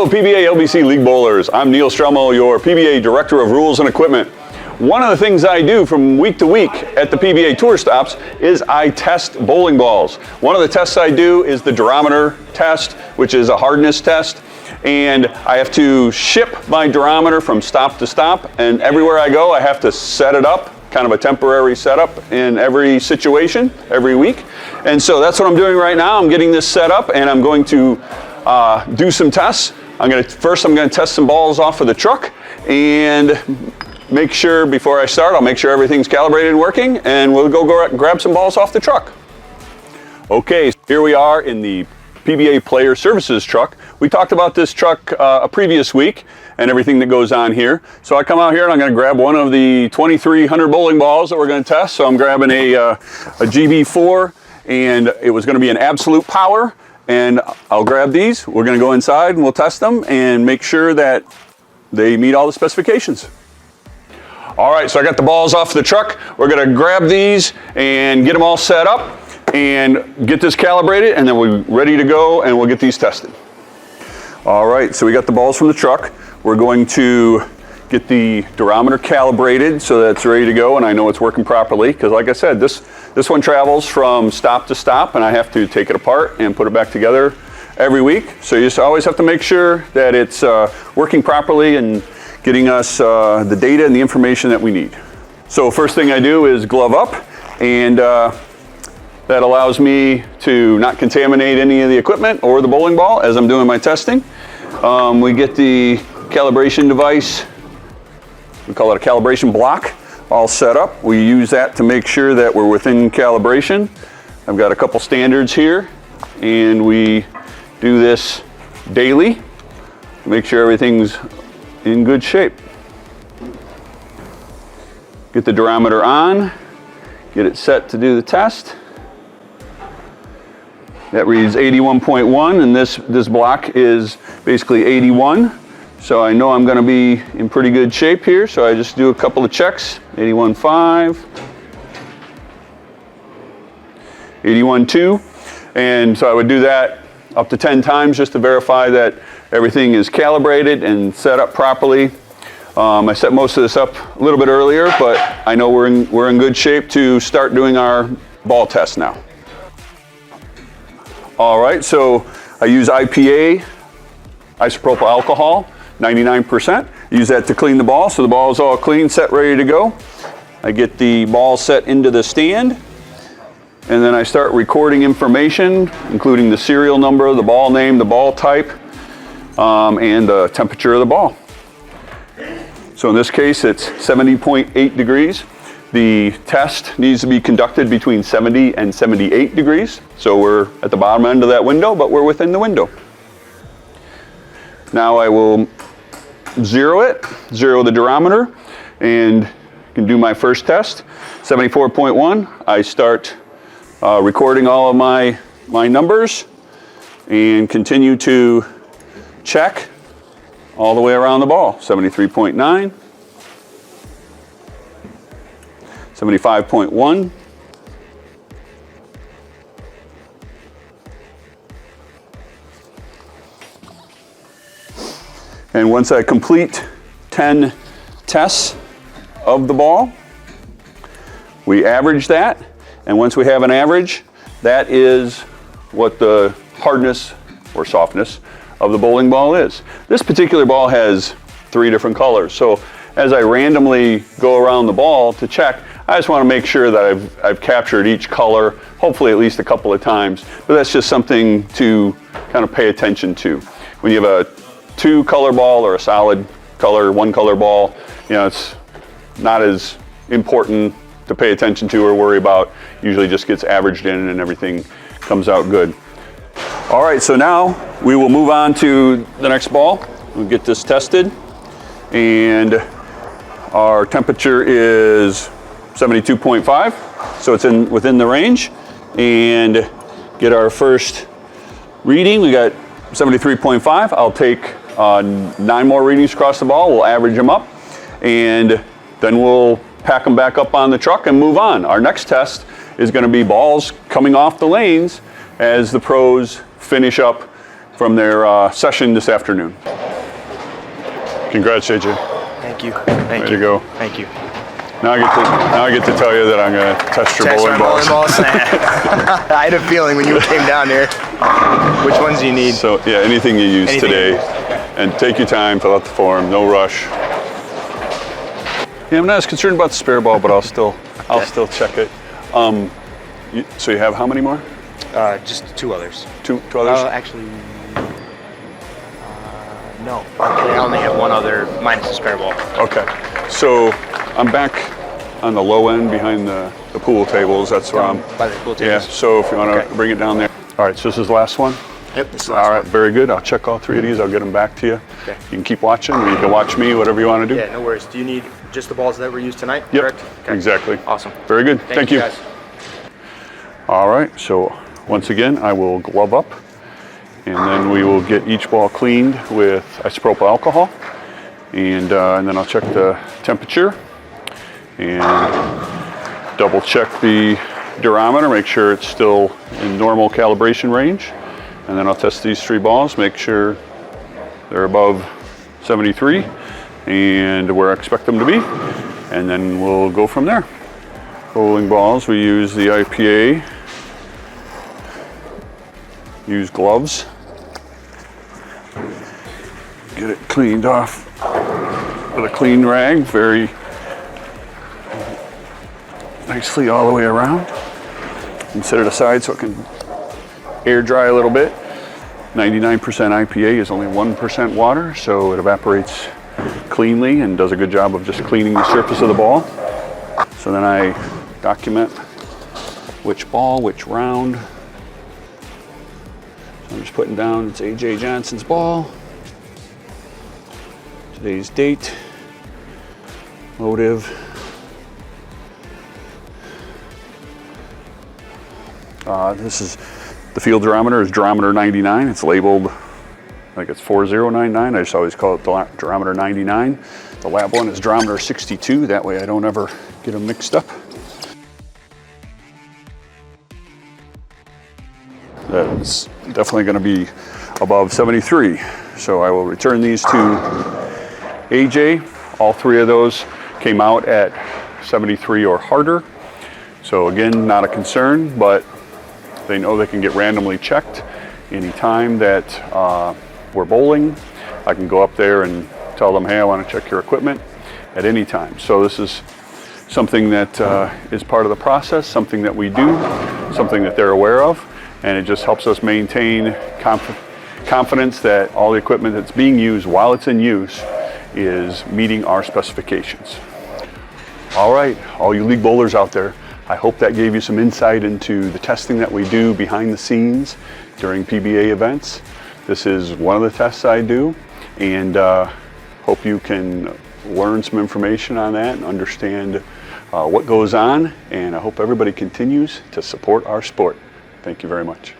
Hello PBA LBC League Bowlers. I'm Neil Stremmel, your PBA Director of Rules and Equipment. One of the things I do from week to week at the PBA Tour stops is I test bowling balls. One of the tests I do is the durometer test, which is a hardness test. And I have to ship my durometer from stop to stop, and everywhere I go I have to set it up, kind of a temporary setup in every situation, every week. And so that's what I'm doing right now. I'm getting this set up and I'm going to do some tests. First I'm going to test some balls off of the truck and make sure, before I start, I'll make sure everything's calibrated and working, and we'll go grab some balls off the truck. Okay, here we are in the PBA Player Services truck. We talked about this truck a previous week and everything that goes on here. So I come out here and I'm going to grab one of the 2300 bowling balls that we're going to test. So I'm grabbing a GB4, and it was going to be an absolute power. And I'll grab these. We're going to go inside and we'll test them and make sure that they meet all the specifications. All right, so I got the balls off the truck. We're going to grab these and get them all set up and get this calibrated, and then we're ready to go and we'll get these tested. All right, so we got the balls from the truck. We're going to get the durometer calibrated so that it's ready to go and I know it's working properly, because like I said, this one travels from stop to stop and I have to take it apart and put it back together every week. So you just always have to make sure that it's working properly and getting us the data and the information that we need. So first thing I do is glove up, and that allows me to not contaminate any of the equipment or the bowling ball as I'm doing my testing. We get the calibration device, we call it a calibration block, all set up. We use that to make sure that we're within calibration. I've got a couple standards here, and we do this daily to make sure everything's in good shape. Get the durometer on, get it set to do the test. That reads 81.1, and this block is basically 81. So I know I'm going to be in pretty good shape here, so I just do a couple of checks. 81.5, 81.2, and so I would do that up to 10 times just to verify that everything is calibrated and set up properly. I set most of this up a little bit earlier, but I know we're in good shape to start doing our ball test now. All right, so I use IPA, isopropyl alcohol, 99%. Use that to clean the ball, so the ball is all clean, set, ready to go. I get the ball set into the stand, and then I start recording information, including the serial number, the ball name, the ball type, and the temperature of the ball. So in this case, it's 70.8 degrees. The test needs to be conducted between 70 and 78 degrees. So we're at the bottom end of that window, but we're within the window. Now I will zero the durometer, and can do my first test. 74.1, I start recording all of my numbers and continue to check all the way around the ball. 73.9, 75.1, and once I complete 10 tests of the ball, we average that, and once we have an average, that is what the hardness or softness of the bowling ball is. This particular ball has 3 different colors, so as I randomly go around the ball to check, I just want to make sure that I've captured each color, hopefully at least a couple of times, but that's just something to kind of pay attention to. When you have a 2-color ball or a solid color, 1-color ball, you know, it's not as important to pay attention to or worry about. Usually just gets averaged in and everything comes out good. All right, so now we will move on to the next ball. We'll get this tested, and our temperature is 72.5, so it's within the range, and get our first reading. We got 73.5. I'll take 9 more readings across the ball. We'll average them up, and then we'll pack them back up on the truck and move on. Our next test is going to be balls coming off the lanes as the pros finish up from their session this afternoon. Congrats, JJ. Thank you. Thank you. Way to go. Thank you. Now I get to tell you that I'm going to test your bowling balls. I had a feeling when you came down here. Which ones do you need? So yeah, anything you use today. And take your time, fill out the form, no rush. Yeah, I'm not as concerned about the spare ball, but I'll still check it. So you have how many more? Just 2 others. Two others? Actually, no. I only have 1 other minus the spare ball. Okay. So I'm back on the low end behind the pool tables. That's where I'm. By the pool tables? Yeah, so if you want to bring it down there. All right, so this is the last one? Yep, this is the last All right, one. very good. I'll check all 3 of these. I'll get them back to you. Okay. You can keep watching, or you can watch me, whatever you want to do. Yeah, no worries. Do you need just the balls that were used tonight? Yep, correct? Okay. exactly. Awesome. Very good. Thank you. Guys. All right, so once again, I will glove up, and then we will get each ball cleaned with isopropyl alcohol, and then I'll check the temperature and double check the durometer, make sure it's still in normal calibration range, and then I'll test these 3 balls, make sure they're above 73 and where I expect them to be, and then we'll go from there. Bowling balls, we use the IPA, use gloves, get it cleaned off with a clean rag, very nicely all the way around, and set it aside so it can air dry a little bit. 99% IPA is only 1% water, so it evaporates cleanly and does a good job of just cleaning the surface of the ball. So then I document which ball, which round. So I'm just putting down it's AJ Johnson's ball, today's date, motive. This is the field durometer is durometer 99. It's labeled like it's 4099. I just always call it durometer 99. The lab one is durometer 62. That way I don't ever get them mixed up. That's definitely going to be above 73. So I will return these to AJ. All 3 of those came out at 73 or harder. So again, not a concern, but they know they can get randomly checked anytime that we're bowling. I can go up there and tell them, hey, I want to check your equipment at any time. So this is something that is part of the process, something that we do, something that they're aware of, and it just helps us maintain confidence that all the equipment that's being used while it's in use is meeting our specifications. All right, all you league bowlers out there, I hope that gave you some insight into the testing that we do behind the scenes during PBA events. This is one of the tests I do, and hope you can learn some information on that and understand what goes on, and I hope everybody continues to support our sport. Thank you very much.